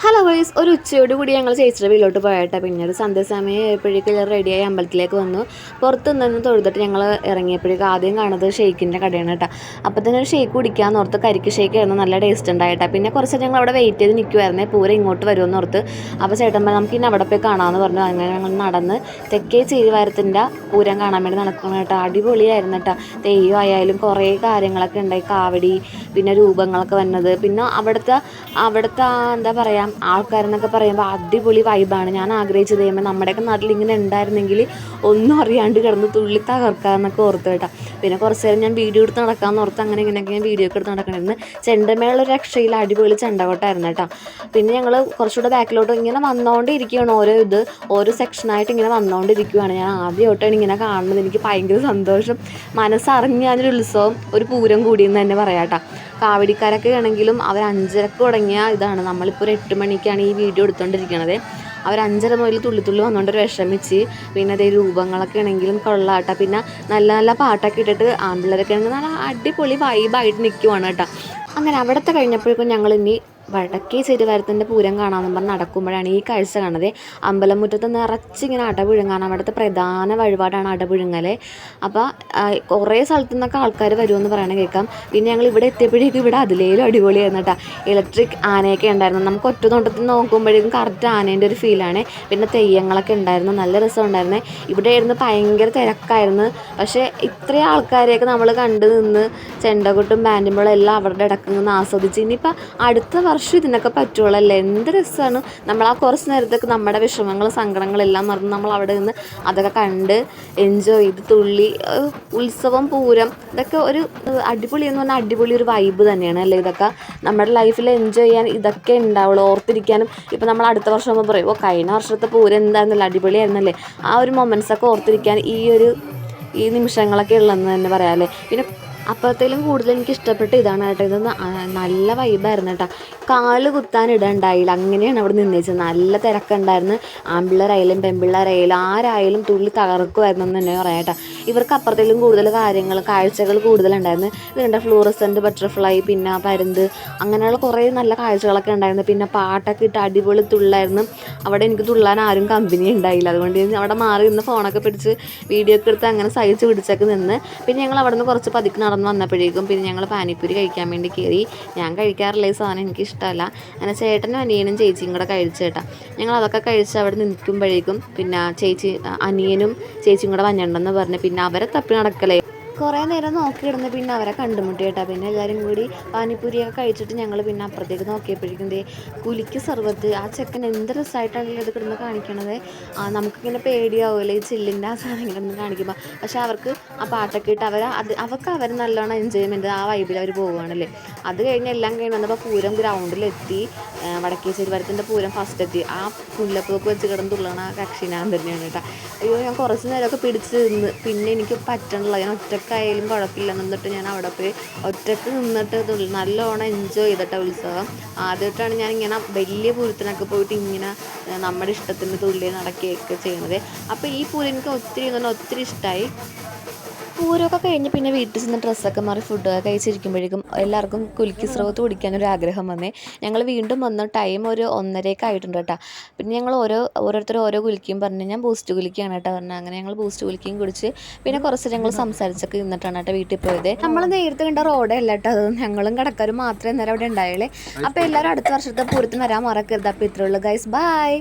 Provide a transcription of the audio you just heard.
Hello guys, ഒരു ഉച്ചയോട് കൂടി ഞങ്ങൾ ചേച്ചിയുടെ വീട്ടിലോട്ട് പോയട്ടെ. പിന്നീട് സന്ധ്യാസമയപ്പോഴേക്കും റെഡിയായി അമ്പലത്തിലേക്ക് വന്നു. പുറത്ത് നിന്ന് തൊഴുതിട്ട് ഞങ്ങൾ ഇറങ്ങിയപ്പോഴേക്കും ആദ്യം കാണുന്നത് ഷെയ്ക്കിൻ്റെ കടയാണ് കേട്ടോ. അപ്പോൾ തന്നെ ഒരു ഷേക്ക് കുടിക്കാമെന്ന് ഓർത്ത്, കരിക്ക് ഷേക്ക് ആയിരുന്നു, നല്ല ടേസ്റ്റ് ഉണ്ടായിട്ടാ. പിന്നെ കുറച്ച് ഞങ്ങൾ അവിടെ വെയിറ്റ് ചെയ്ത് നിൽക്കുമായിരുന്നേ, പൂരം ഇങ്ങോട്ട് വരുമെന്ന് ഓർത്ത്. അപ്പോൾ ചേട്ടൻ നമുക്ക് ഇനി അവിടെ പോയി കാണാമെന്ന് പറഞ്ഞു. അങ്ങനെ ഞങ്ങൾ നടന്ന് തെക്കേ ചേരിവാരത്തിൻ്റെ പൂരം കാണാൻ വേണ്ടി നടക്കണം കേട്ടോ. അടിപൊളിയായിരുന്നു കേട്ടോ. തെയ്യം ആയാലും കുറേ കാര്യങ്ങളൊക്കെ ഉണ്ടായി, കാവടി, പിന്നെ രൂപങ്ങളൊക്കെ വന്നത്, പിന്നെ അവിടുത്തെ എന്താ പറയുക, ആൾക്കാരെന്നൊക്കെ പറയുമ്പോൾ അടിപൊളി വൈബാണ്. ഞാൻ ആഗ്രഹിച്ചത് ചെയ്യുമ്പോൾ നമ്മുടെയൊക്കെ നാട്ടിൽ ഇങ്ങനെ ഉണ്ടായിരുന്നെങ്കിൽ ഒന്നും അറിയാണ്ട് കിടന്ന് തുള്ളി തകർക്കാമെന്നൊക്കെ ഓർത്ത് കേട്ടോ. പിന്നെ കുറച്ച് നേരം ഞാൻ വീഡിയോ എടുത്ത് നടക്കാമെന്ന് ഓർത്ത് അങ്ങനെ ഇങ്ങനെയൊക്കെ ഞാൻ വീഡിയോ ഒക്കെ എടുത്ത് നടക്കണമായിരുന്നു. ചെണ്ടമേള ഒരു രക്ഷയിൽ അടിപൊളി ചെണ്ടകൊട്ടായിരുന്നു കേട്ടോ. പിന്നെ ഞങ്ങൾ കുറച്ചുകൂടെ ബാക്കിലോട്ട് ഇങ്ങനെ വന്നുകൊണ്ടിരിക്കുകയാണ്, ഓരോ സെക്ഷനായിട്ട് ഇങ്ങനെ വന്നുകൊണ്ടിരിക്കുകയാണ്. ഞാൻ ആദ്യമായിട്ടാണ് ഇങ്ങനെ കാണുന്നത്. എനിക്ക് ഭയങ്കര സന്തോഷം, മനസ്സറിഞ്ഞ് ഞാനൊരു ഉത്സവം, ഒരു പൂരം കൂടിയെന്ന് തന്നെ പറയാം കേട്ടോ. കാവടിക്കാരൊക്കെ ആണെങ്കിലും അവർ 5:30 തുടങ്ങിയ ഇതാണ്. നമ്മളിപ്പോൾ ഒരു 8 മണിക്കാണ് ഈ വീഡിയോ എടുത്തുകൊണ്ടിരിക്കുന്നത്. അവർ 5:30 മുതൽ തുള്ളി വന്നുകൊണ്ടൊരു വിഷമിച്ച്. പിന്നെ അതേ രൂപങ്ങളൊക്കെ ആണെങ്കിലും കൊള്ളാട്ടോ. പിന്നെ നല്ല നല്ല പാട്ടൊക്കെ ഇട്ടിട്ട് ആൺപിള്ളേരൊക്കെ ആണെങ്കിൽ നല്ല അടിപൊളി വൈബായിട്ട് നിൽക്കുവാണ് കേട്ടോ. അങ്ങനെ അവിടുത്തെ കഴിഞ്ഞപ്പോഴേക്കും ഞങ്ങൾ ഇനി വടക്കേ ചേരുവാരത്തിൻ്റെ പൂരം കാണാമെന്ന് പറഞ്ഞ് നടക്കുമ്പോഴാണ് ഈ കാഴ്ച കാണുന്നത്. അമ്പലമുറ്റത്ത് നിറച്ചിങ്ങനെ അടപുഴുങ്ങാണ്. അവിടുത്തെ പ്രധാന വഴിപാടാണ് അടപുഴുങ്ങൽ. അപ്പോൾ കുറേ സ്ഥലത്തു നിന്നൊക്കെ ആൾക്കാർ വരുമെന്ന് പറയണ കേൾക്കാം. പിന്നെ ഞങ്ങൾ ഇവിടെ എത്തിയപ്പോഴേക്കും ഇവിടെ അതിലേലും അടിപൊളിയായിരുന്നു കേട്ടോ. ഇലക്ട്രിക് ആനയൊക്കെ ഉണ്ടായിരുന്നു. നമുക്ക് ഒറ്റ നോട്ടത്തിൽ നോക്കുമ്പോഴേക്കും കറക്റ്റ് ആനേൻ്റെ ഒരു ഫീലാണ്. പിന്നെ തെയ്യങ്ങളൊക്കെ ഉണ്ടായിരുന്നു, നല്ല രസം ഉണ്ടായിരുന്നു. ഇവിടെ ആയിരുന്നു ഭയങ്കര തിരക്കായിരുന്നു. പക്ഷേ ഇത്രയും ആൾക്കാരെയൊക്കെ നമ്മൾ കണ്ടു നിന്ന് ചെണ്ടകൊട്ടും ബാൻഡുമ്പോഴും എല്ലാം അവരുടെ ഇടയ്ക്ക് നിന്ന് ആസ്വദിച്ച്. ഇനിയിപ്പോൾ അടുത്ത വർഷം ഇതിനൊക്കെ പറ്റുള്ളല്ലേ. എന്ത് രസമാണ്. നമ്മൾ ആ കുറച്ച് നേരത്തേക്ക് നമ്മുടെ വിഷമങ്ങളും സങ്കടങ്ങളെല്ലാം മറന്ന് നമ്മൾ അവിടെ നിന്ന് അതൊക്കെ കണ്ട് എൻജോയ് ചെയ്ത് തുള്ളി. ഉത്സവം, പൂരം, ഇതൊക്കെ ഒരു അടിപൊളി എന്ന് പറഞ്ഞാൽ അടിപൊളി ഒരു വൈബ് തന്നെയാണ് അല്ലേ. ഇതൊക്കെ നമ്മുടെ ലൈഫിൽ എൻജോയ് ചെയ്യാൻ ഇതൊക്കെ ഉണ്ടാവുള്ളൂ, ഓർത്തിരിക്കാനും. ഇപ്പം നമ്മൾ അടുത്ത വർഷം പറയും, കഴിഞ്ഞ വർഷത്തെ പൂരം എന്തായിരുന്നല്ലോ, അടിപൊളിയായിരുന്നല്ലേ. ആ ഒരു മൊമെൻറ്റ്സൊക്കെ ഓർത്തിരിക്കാൻ ഈ നിമിഷങ്ങളൊക്കെ ഉള്ളതെന്ന് തന്നെ പറയാം അല്ലേ. പിന്നെ അപ്പോഴത്തേലും കൂടുതൽ എനിക്ക് ഇഷ്ടപ്പെട്ട ഇതാണ് കേട്ടോ. ഇത് നല്ല വൈബായിരുന്നു കേട്ടോ. കാല് കുത്താൻ ഇടണ്ടായില്ല, അങ്ങനെയാണ് അവിടെ നിന്നേച്ചത്. നല്ല തിരക്കുണ്ടായിരുന്നു. ആൺപിള്ളേരായാലും പെൺപിള്ളേരായാലും ആരായാലും തുള്ളി തകർക്കുമായിരുന്നു എന്ന് തന്നെ പറയാം കേട്ടോ. ഇവർക്ക് അപ്പുറത്തേലും കൂടുതൽ കാഴ്ചകൾ കൂടുതലുണ്ടായിരുന്നു. ഇതുണ്ട് ഫ്ലൂറസെൻ്റ് ബട്ടർഫ്ലൈ, പിന്നെ പരുന്ത്, അങ്ങനെയുള്ള കുറേ നല്ല കാഴ്ചകളൊക്കെ ഉണ്ടായിരുന്നു. പിന്നെ പാട്ടൊക്കെ ഇട്ട് അടിപൊളി തുള്ളായിരുന്നു. അവിടെ എനിക്ക് തുള്ളാൻ ആരും കമ്പനി ഉണ്ടായില്ല. അതുകൊണ്ട് അവിടെ മാറി നിന്ന് ഫോണൊക്കെ പിടിച്ച് വീഡിയോ ഒക്കെ എടുത്ത് അങ്ങനെ സഹിച്ച് പിടിച്ചൊക്കെ നിന്ന്. പിന്നെ ഞങ്ങൾ അവിടെ നിന്ന് കുറച്ച് പതുക്കെ നടന്ന് വന്നപ്പോഴേക്കും പിന്നെ ഞങ്ങൾ പാനിപ്പൂരി കഴിക്കാൻ വേണ്ടി കയറി. ഞാൻ കഴിക്കാറില്ല ഈ സാധനം, എനിക്കിഷ്ടമല്ല. അങ്ങനെ ചേട്ടനും അനിയനും ചേച്ചിയും കൂടെ കഴിച്ചു കേട്ടോ. ഞങ്ങൾ അതൊക്കെ കഴിച്ച് അവിടെ നിൽക്കുമ്പോഴേക്കും പിന്നെ അനിയനും ചേച്ചിയും കൂടെ വന്നിട്ടുണ്ടെന്ന് പറഞ്ഞ് പിന്നെ അവരെ തപ്പി നടക്കലേ. കുറേ നേരം നോക്കിയിടുന്നു. പിന്നെ അവരെ കണ്ടുമുട്ടി കേട്ടോ. പിന്നെ എല്ലാവരും കൂടി പാനിപ്പൂരിയൊക്കെ കഴിച്ചിട്ട് ഞങ്ങൾ പിന്നെ അപ്പുറത്തേക്ക് നോക്കിയപ്പോഴേക്കും കുലിക്ക് സർവത്ത്. ആ ചെക്കൻ എന്ത് രസമായിട്ടാണല്ലോ ഇത് കിടന്ന് കാണിക്കണത്. നമുക്കിങ്ങനെ പേടിയാവുമല്ലോ ഈ ചില്ലിൻ്റെ ആ സാധനം ഇങ്ങനെ ഒന്ന് കാണിക്കുമ്പോൾ. പക്ഷേ അവർക്ക് ആ പാട്ടൊക്കെ ഇട്ട് അവർ നല്ലോണം എൻജോയ്മെൻറ്റ് ആ വൈബിൽ അവർ പോവുകയാണല്ലേ. അത് കഴിഞ്ഞ് എല്ലാം കഴിഞ്ഞ് വന്നപ്പോൾ പൂരം ഗ്രൗണ്ടിലെത്തി. വടക്കേ ചേരുവാരത്തിൻ്റെ പൂരം ഫസ്റ്റ് എത്തി. ആ മുല്ലപ്പൂക്ക് വെച്ച് കിടന്ന് തുള്ളണ കക്ഷി ഞാൻ തന്നെയാണ് കേട്ടോ. അയ്യോ, ഞാൻ കുറച്ച് നേരമൊക്കെ പിടിച്ച് നിന്ന്. പിന്നെ എനിക്ക് പറ്റണില്ല. ഞാൻ ഒറ്റക്കായാലും കുഴപ്പമില്ല എന്നിട്ട് ഞാൻ അവിടെ പോയി ഒറ്റക്ക് നിന്നിട്ട് നല്ലോണം എൻജോയ് ചെയ്തിട്ട ഉത്സവം. ആദ്യമായിട്ടാണ് ഞാനിങ്ങനെ വലിയ പൂരത്തിനൊക്കെ പോയിട്ട് ഇങ്ങനെ നമ്മുടെ ഇഷ്ടത്തിന് തുള്ളി നടക്കുകയൊക്കെ ചെയ്യണത്. അപ്പോൾ ഈ പൂരം എനിക്ക് ഒത്തിരി ഇഷ്ടമായി. പൂരമൊക്കെ കഴിഞ്ഞ് പിന്നെ വീട്ടിൽ ചെന്ന് ഡ്രസ്സൊക്കെ മാറി ഫുഡൊക്കെ കഴിച്ചിരിക്കുമ്പോഴേക്കും എല്ലാവർക്കും കുലുക്കി സ്രോത്ത് കുടിക്കാനൊരു ആഗ്രഹം വന്നേ. ഞങ്ങൾ വീണ്ടും വന്ന ടൈം ഒരു 1:30 ആയിട്ടുണ്ട് കേട്ടോ. പിന്നെ ഞങ്ങൾ ഓരോരുത്തർ ഓരോ കുലുക്കിയും പറഞ്ഞ്, ഞാൻ ബൂസ്റ്റ് കുലുക്കിയാണ് കേട്ടോ പറഞ്ഞത്. അങ്ങനെ ഞങ്ങൾ ബൂസ്റ്റ് കുലുക്കിയും കുടിച്ച് പിന്നെ കുറച്ച് ഞങ്ങൾ സംസാരിച്ചൊക്കെ നിന്നിട്ടാണ് കേട്ടോ വീട്ടിൽ പോയത്. നമ്മൾ നേരത്തെ കണ്ട റോഡേ അല്ല കേട്ടോ അത്. ഞങ്ങളും കടക്കാരും മാത്രമേ നേരം അവിടെ ഉണ്ടായുള്ളേ. അപ്പോൾ എല്ലാവരും അടുത്ത വർഷത്തെ പൂരത്തിന് വരാൻ മറക്കരുത്. അപ്പോൾ ഇത്രയുള്ളൂ ഗൈസ്, ബൈ.